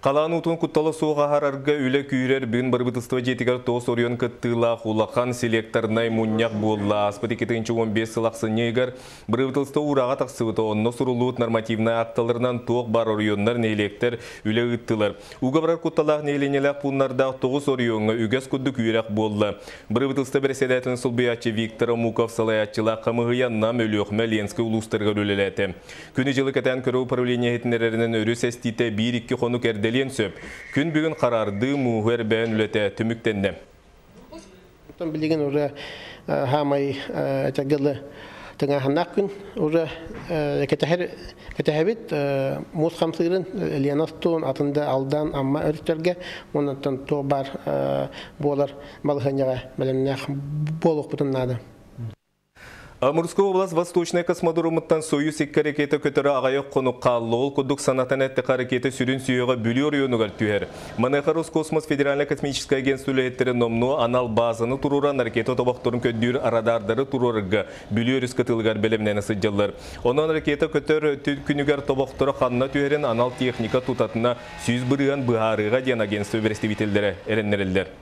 Қалан утун кутталы соға харарга үлі күйрер бүгін барбытыстыва жетігер тоғыз орион кыттыла хулақан селекторнай мұнняқ болла. Аспыты 2-15 сылақсы негер барбытылысты ұраға тақсывыты онны сұрулуыт нормативна ақталарынан тоқ бар орионлар нейлектер үлі ұттылар. Уға барар кутталақ нейленелек пұлнардағы 9 орионға үгес күдді күйрек болла. Барбытылысты бірседетін сұлбиятчы Виктор Муков салаятчыла қамығыяннам өліқмі Ленскі ұлыстырға өлелеті. Күні жылы кәтен көрі управление етінерерінің өрі сәстейті 1-2 қону кәрделен сөп. Күн бүгін қарарды мұғыр бән үлеті түміктенді. Білеген ұры хамай тәгілі тыңағанақ күн ұры кәтәхәбет мұз қамсығырын Ленастон атында алдан амма өрістерге онынтын тоқ бар болар балығанеға бәлемнәқ болық бұтыннады. Амурская область Восточная космодромыттан Союз иккарекеті көтірі ағайық қону қаллы ол күдік санатан әтті қарекеті сүрін сүйеға бүлі орионуғар түйер. Манайқа Роскосмос Федеральная космическая агентствуылы әттері номну анал базаны тұруран ракеті тобақтырын көддүйір арадардары тұрурыға бүлі өріс кытылғар бәлемнені сыджалар. Онан ракеті көтір күнігер тобақтыры қанна түйерін анал техника тұтатына сүйіз бұрыған бұғарыға ден агентству берестебителдері әреннерелдер.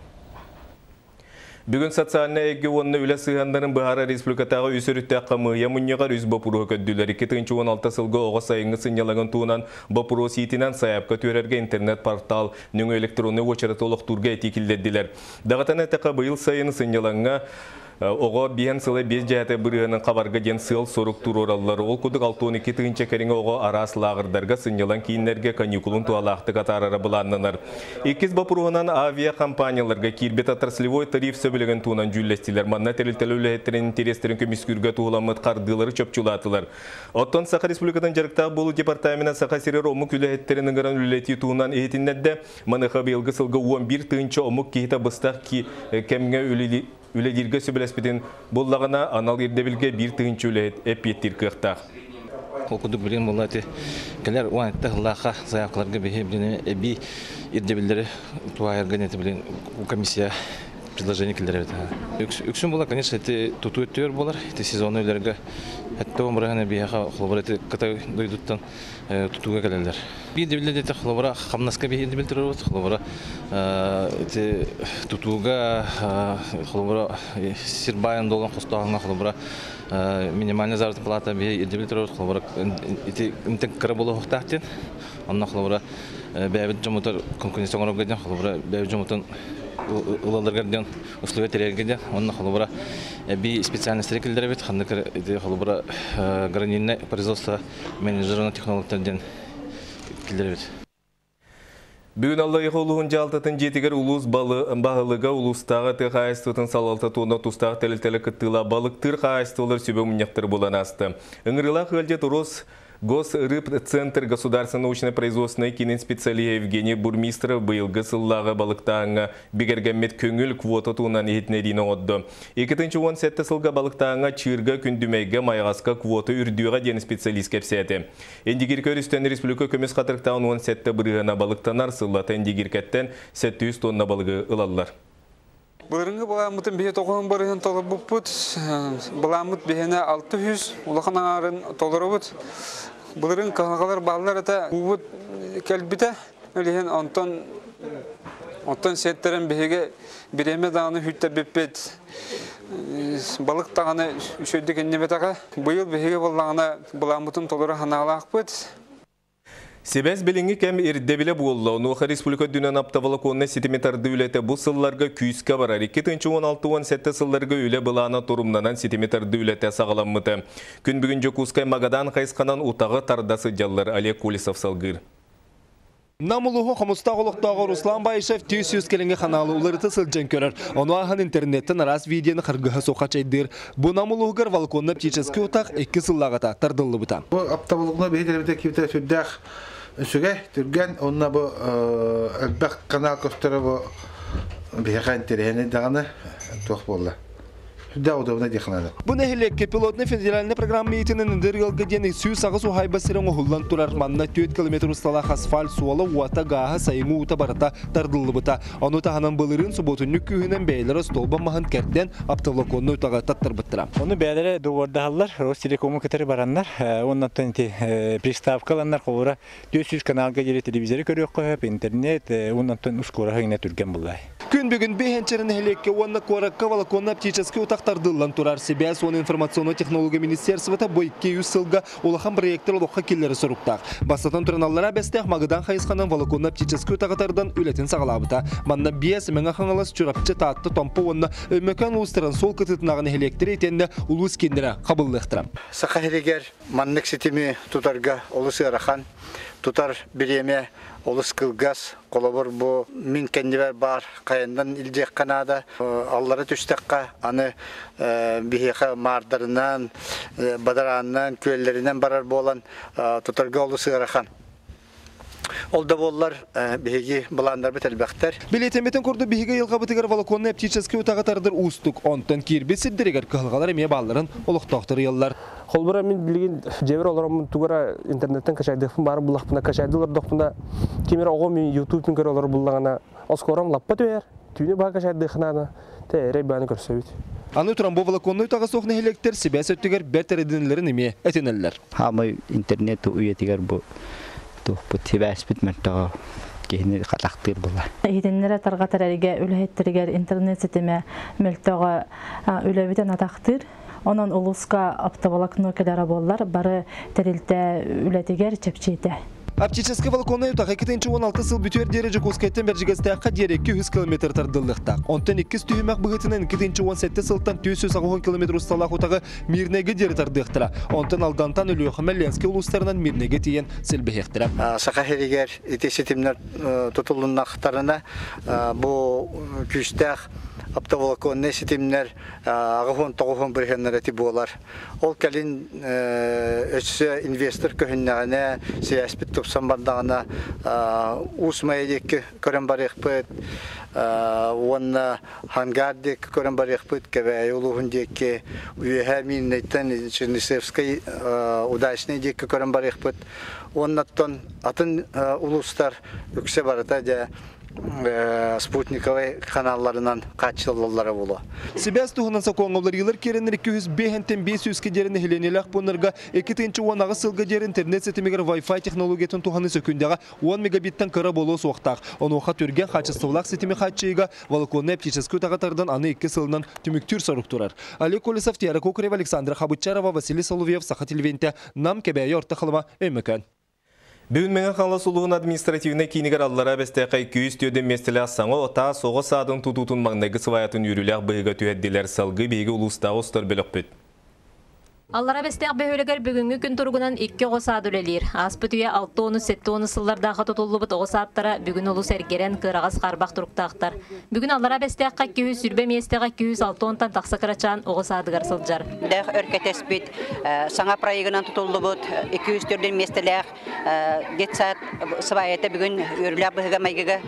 Бүгін социальны әйгі онны үлі сығандарын бұғара республикатағы үсірітті қамыya мұнеғар үз бапуруы көдділер. 2016 сылғы оға сайыңы сынялаған туынан бапуруы сейтінен саяпқа төрерге интернет портал нүңі электронны очарыты олықтурға әтекілдеділер. Дағатан әтіқа бұйыл сайыны сыняланға оға бейін сылы 5 жәті бірігінің қабарға ден сыл сорық тұр оралылар. Ол күдік 6-12 түгінші кәріңі оға арас лағырдарға сынялан кейінлерге каникулын туалақты қатарары бұланнанар. 2 бапыруынан авиа компанияларға кирбет отраслевой тариф сөбілігін туынан жүллестілер. Манна тәрілтелі үләйеттерін интерестерін көміскүрге туғыламыд қардылары чөпчулатылар. Оттон Саха Республикадан жарықтағы болу департаментен Саха Серер омық үләйеттерінің ғыран үләйті туынан ехетіндерді Маныға белгі сылғы 11 түгінші омық кейті бұстақ кәмге үләдерге сөбіләспеден боллағына анал ердебілге бір түгінші үләйет әпеттер қықтақ. Оқыдық білген болаты кәлер оңайтты ғылаға заяқларға бейе біліне әбей ердебілдері туайырған еті білген комиссия предложение келдер беді. Үксін бола, конечно, это туту өттер болар, это сезонны өлерге әтті омырағаны бейеға құлыбыр әті қытай дойдуттан тутуға кәлелер. Бей ердебілдер әті құлыбыра қамнасқа бей ердебілдер өт, құлыбыра тутуға құлыбыра сирбайын долған қостағанға құлыбыра минимальный заработная плата бей ердебілдер өт, құлыбыра үмтен кірі болу құқтақтен, онына құлыбыра бәйбіт жомытыр конкуренция оңырып құлыбыра бәйбіт жомытын улаларгарден условия терергеден онна холобра би специальность рекелдер бит ханныкер холобра гранильное производство менеджерный технологтардан келдер бит. Бүгін Аллах олуғын жалтатын жетігер улус бағылыға улустағы тұқайыстытын салалты туына тұстағы тәлі-тәлі күттіла балықтыр қайыстылар сөбе мұнияқтыр болан асты. Үңірілақ өлдет ұрыс Госрыбцентр государственно-научно-производственной киноспециалия Евгений Бурмистров бұйылғы сыллағы балықтағыңа бігергәмет көңіл квота туынан ехетнеріне отды. 2017 сылға балықтағыңа чырға күндімейге майғасқа квота үрдіға дені специалист кәпсәті. Эндигер көрістен республика көмес қатырықтағын 17 бірғана балықтанар сыллаты эндигер кәттен 700 тонна балығы ылалылар. Бұлырыңғы бұламытын бейе тоғын барығын толы бұппыт, бұламыт бейіне 600, ұлақын аңарын толыры бұд. Бұлырың қағалар балылар әті ұбыт кәлбіті, өлеген онтан сеттерін бейге біреме дағыны хүтті беппет. Балық тағыны үшөйді кеннебет аға. Бұйыл бейге бұламытын толыры қанағалақ бұд. Себәз біліңі кәм ердебілі болла. Онуға республика дүнен аптавалы конны сетиметрді үлеті бұл сылларға күйіске барар. 2016-17 сылларға үлі бұлана тұрымнанан сетиметрді үлеті сағаламмыты. Күн бүгін жокускай магадан қайсқанан ұтағы тардасы жаллар Олег Колесов салғыр. Намылығы қамыстағылықтағы Руслан Байышев түйсіз келінгі қаналы ұлырыты сылжен көрір. Оны ағын интернеттен арас видеоны қырғыға соқа чайдыр. Бұл намылығығыр валконны птическі ұтақ 2 сыллағыта тардылы бұтан. Бұл аптабылығына бейдерімді кеуті сүрдәқ үсіге түрген, онына бұл әлбәқ қанал көстері бұл бейға интерені дағаны тоқ болды. Да, удобно дихнада. Бу нехилекке пилотный федеральный программа итинен дыргалга ден сүй сагыс ухайба сирен ухуллан турар манна 4 км усталах асфальт суала уата гаха сайму ута барата тардылыбыта. Ону таханан былырын суботуннук күйінен бейлері столба махан керден аптавлаконну утага таттырбыттыра. Оны бәлері дуордағалар, Ростелекому кетері бараннар, оннаттан приставкаланар қолыра 400 каналға жері телевизоры көрек қойып, интернет, оннаттан ұшқора ғайна түрген бұлай. Күн бүгін бейхенчерін хелекке онна коракка валаконна птический утақтардылан турар себя сон информационно технология министерствота бой 200 сылга улахан проекттер олыққа келлері сұрықтақ. Бастатан тұрыналлара бәстәқ мағыдан қайысқанын валаконна птический утақтардан үлетін сағалабыта. Манна бияс мәңі қаңалас чурапчы таатты томпы онна өмекан ұлыстырын сол кытытынағын хелектері етенді ұлыс кендері қабылдықтырам. Сақа хелегер маннық сетімі тұтарға олысы арахан, тұтар біреме олыс кылгас, қолабыр бұ min кәндебер бар, қайындан илдек қанада, аллары түстіққа, аны бейхе мардарынан, бадаранынан, көйлерінен барар болан тұтарға олысы арахан. Ол да болар беги баландар бит әлбәхтер. Билетеметін көрді беги елға бітігер валаконны птический утағатардыр ұстық. Онтан кирбет сіддірегер қылғалар еме балларын олықтақтыр еллар. Қолбыра мен білген жебір оларымын туғыра интернеттен кашайдықпын бары бұлақпына кашайдылар доқпына кемер оғы мен ютубтың көр олар бұллағана оскорам лаппа түйер. Түйіне баға кашайдықынаны тәйірей бәні көрсөйді. Аны тұран бұл валаконны утаға соқны хелектер себәс өттігер бәттер едінлерін еме әтенелер. Хамы интернет үйетігер бұл Путивас битментаа кehini qalaqtır bular. Edinlere tarqatarıga ülhettirger internet siteme mültəğa ülebiden ataqtır. Onun uluska aptavalak nokelere bollar bары teriltə ületiger çepçiydi. Аптический валаконны утаға 2016 сыл бүтер дереже көскеттен бәржігістіққа дерекке 100 км тардылықтақ. Онтан 2 түйімәк бұғытынан 2017 сылтан 290 км ұсталақ утаға мирнеге дері тардықтыра. Онтан алдантан үліғі мәлленске ұлыстарынан мирнеге тиен сілбіхектіра. Сақа херегер етесетімдер тұтылынақтарына бұл күштәқ Аптавалаконны сетимнер ағыхон-тоғыхон біргенлер әті болар. Ол кәлін өтсі инвестор көхіннәғіне, сияспет тұпсан бардағына ұсмайдекі көрін барық бұд, онына хангардек көрін барық бұд, кәбәй ұлығындекі үйеға миннеттен Чернышевскай удачнайдекі көрін барық бұд. Оннаттан атын ұлыстар үксе барыта де спутниковый каналларынан качылылары болу. Себәс туғынан сақуаңғалар елір керенер 205-500 кедерін хеленелік бұнырға 2-10 сылға дер интернет сетімегер Wi-Fi технологиятын туғаны сөкіндегі 10 мегабиттен кыра болу соқтақ. Оны оқа түрген қачыстывлақ сетімі қатшыйға валаконны птический тағатардан аны 2 сылынан түміктүр сарық тұрар. Олег Колесов, Тиара Кокарев, Александр Хабычарова, Василий Соловьев, Саха телевенте, нам кәбәйі ортақылыма өмікін. Бүгін мәңі қаңла сұлығын административіне кейінігер аллара бәстәқай 200 түйеден местілі асаңы ота соғы садың тұтутын маңнағы сываятын үріліғ бұйға түйәдділер салғы бейгі ұлыстағы ұстар бөлік бүт. Аллара бәстәқ бәйөлігер бүгінгі күн тұрғынан 2 ғосад өлелер. Аспы түйе 6-10-7 сыллардағы тұтылы бұт ғосадтара бүгін ұлы сәргерен қырағыз қарбақ тұрықтақтар. Бүгін аллара бәстәққа 200 сүрбе местеға 206-тан тақсы қырачан ғосадығар сылжар. Дәқ өркетес бүт, саңа прайығынан тұтылы бұт, 200 түрден местеләқ, детсат сывайеті бүгін өрілі бұғыға майгыға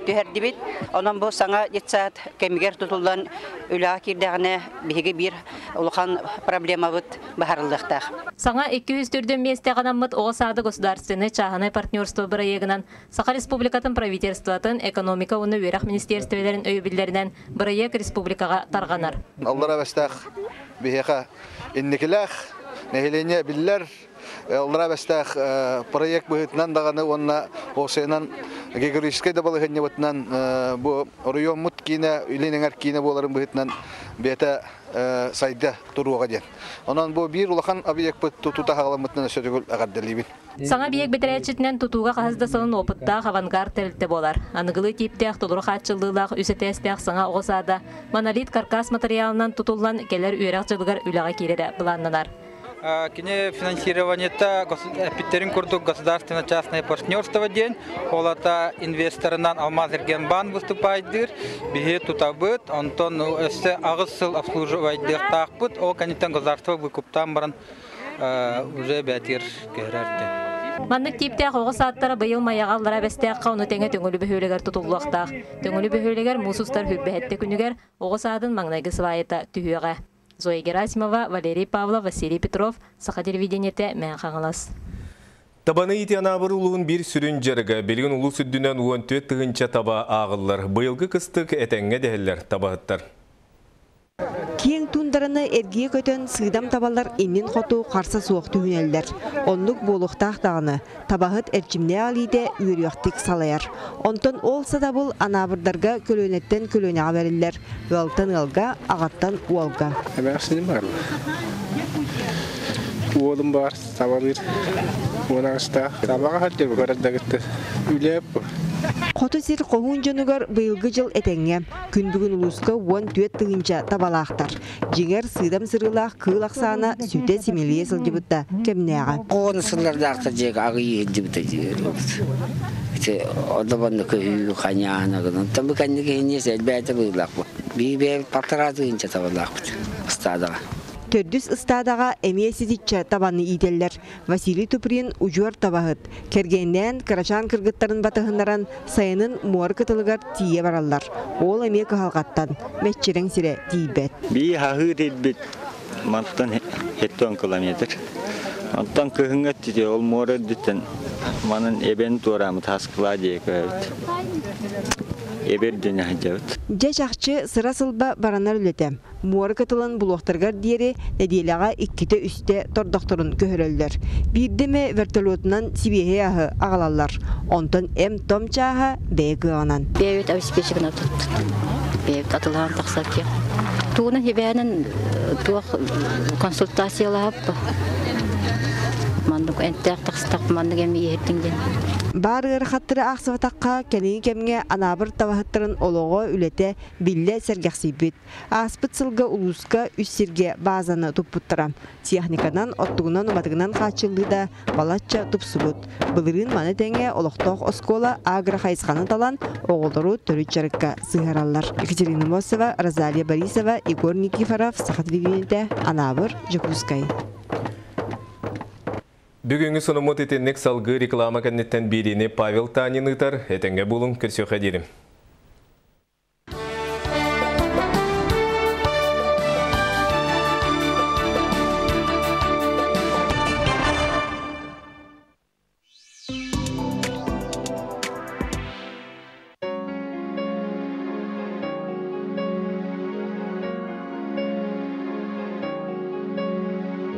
түйерді бүт. Онан бұл саңа детсат кәмігер тұтылдан үліға кердіғіне бігі бір ұлыған проблема бұт. Саңа 200 түрден месте ғанаммыт оғысады государственный чағаны партнерство бірайегінен Саха Республикатын правительстватын экономика уны өрақ министерствелерін өйбілдерінен бірайек республикаға тарғанар. Аллара бәстәқ бейеға иннекіләқ, нәхелене білдер, Аллара бәстәқ проект бұғытынан дағаны онына осыйынан географическай да балығын өтінен бұл район мұт кейіне, үйленіңер кейіне боларын бұғытынан бәті сайда тұруға ден. Онан бұл бір ұлақан объект бұт тұтута ғаламытынан сөтігіл ағардалибін. Саңа биек бетерәчетінен тұтуға қағызда сылын опыттақ авангард тәрілті болар. Анығылы типтәқ тұлыры қатшылдылақ үсетәстәқ саңа оғысада монолит каркас материалынан тұтылған келер үйрақ жылғар үліға керері бұланнанар. Кене финансирование-то Питерин курдук государственно-частное партнерство день. Холота инвесторынан Алмаз Эргенбан выступает дыр. Беге тутабыт, Антон агысыл обслуживает дыр тақпыт. О, конечно, государство выкуптан баран уже бәтер керерді. Маннык типтә қоғы сааттары быйыл маяғаллара бәстәққа оны тәңе төңілі бөхөлегер тұтылуақтақ. Төңілі бөхөлегер мұсустар хүббәхетті күнігер оғы саадын маңнайғы сылайыта түйеға. Зоя Герасимова, Валерий Павлов, Василий Петров, Саха телевидениеті мән қаңылас. Табаны итянабыр улуын бір сүрін жарыға, белген улу сүддінен уын төт тұғынша таба ағылар. Бұйылғы қыстық әтәңе дәхілер табағыттар. Кең тундарыны әрге көтін сыйдам табалар еннен қоту қарса суық түйінелдер. Онлық болуқтақ дағыны табағыт әрчімне алиде үйіріяқтық салайар. Онтын олса да бұл анабырдарға көлөнеттен көлөне ғабәрілер. Ғалтан ғалға, ағаттан уалға. Әмәқсінім бар. Уолым бар, табалыр. Онағыста табаға хаттер бұқарадағытты. Үлеп бұл. Қоты сир қоғын жөнігер бұйылғы жыл әтәңе. Күн бүгін ұлысқа уан түйет тұғынша табалақтар. Жеңер сыйдам сырылақ қыл ақсаны сүте семелие сылды бұтта кемнеға. Қоғын сырларды ақтар жек ағы елді бұтта жегер. Одабанды көйі қаняғына ғынан. Тамбы кәнді кейінес әлбәйті бұйылақ бұл. Бейбәйт пақтыратығынша табалақ бұд. Ұстадаға. Төрдүс ыстадаға әмейесізітші табаны иделер. Василий Туприн ұжуар табағыт. Кергеннен Карачан кыргыттарын батығындаран сайынын муар кытылығар тие баралар. Ол әмей қағалғаттан. Мәтчерің сірі дейбет. Бей хағы дейбет. Мантан 7 километр. Мантан көхіңгет дейді ол муары дүттен. Манын эбен туарамы таскыла дейік өйт. Эбер дүні жауыт. Жашақчы сыра сылба баранар үлетем. Муары кытылын бұлуқтырғар дейері нәдиеліға иккіті үсте тордоқторын көхірелдер. Бірдеме вертолетынан Сибиhe ағы ағалалар. Онтын әм том чаға бәйгі ғанан. Бәйет әвіспешігін атыттын. Бәйет атылған тақсар кең. Туғынан ебәнін туақ консультациялап мандық әнттәқ тақстақ мандық әмі ехеттіңден. Бар ырхаттыры ақсыватаққа кәнеге кәмге анабыр табахыттырын олығы үлете билле сәргәқсейбет. Аспыт сылғы улусқа үссерге базаны тұппыттырам. Техниканан, оттығынан, ұматығынан қачылды да балатча тұпсыбыт. Бұлырын маны тәңе олықтоқ оскола агра қайысқаны талан оғылыру төрі чарыққа сығаралар. Екатерина Мосова, Розалия Борисова, Егор Никифоров, Сахат Вивенеті, Анабыр, Жекускай. Бүгінгі сонымыт етеннек салғы реклама кәнеттен беріне Павел Танин ұтар, әтенге болың көрсе қадерім.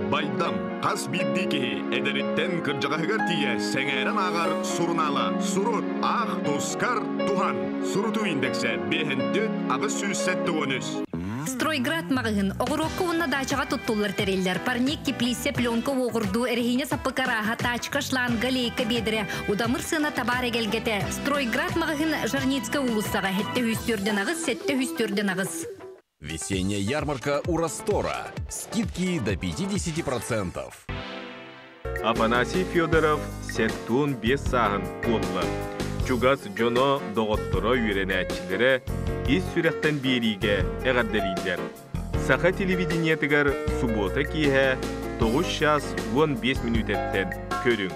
Байдам, қас биддеке, әдіріттен кіржағығыр тие, сәңәрін ағар сұрынала, сұрыт, ақ, тоскар, туған, сұрыту индексі, бейхінді, ағыз сүйсетті өніз. Стройград мағығын, оғырокқа онна дачаға тұттулар тәрелдер, парник теплисе пленка оғырду, әрхіне саппықараға, тачка, шланга, лейка бедірі, удамыр сына табар әгелгеті. Стройград мағығын Жарницка улысаға, хетті хүстерден ағыз, сетті хүстерден ағыз. Весенняя ярмарка у Растора. Скидки до 50%. Афанасий Федоров сеттун 5 сағын қолы. Чугас жоно доғыттыра үйренәтчілері ес сүректен бериге әғарделейдер. Саха телевидениетігер суббота кейе 9 час 15 минут еттен көрің.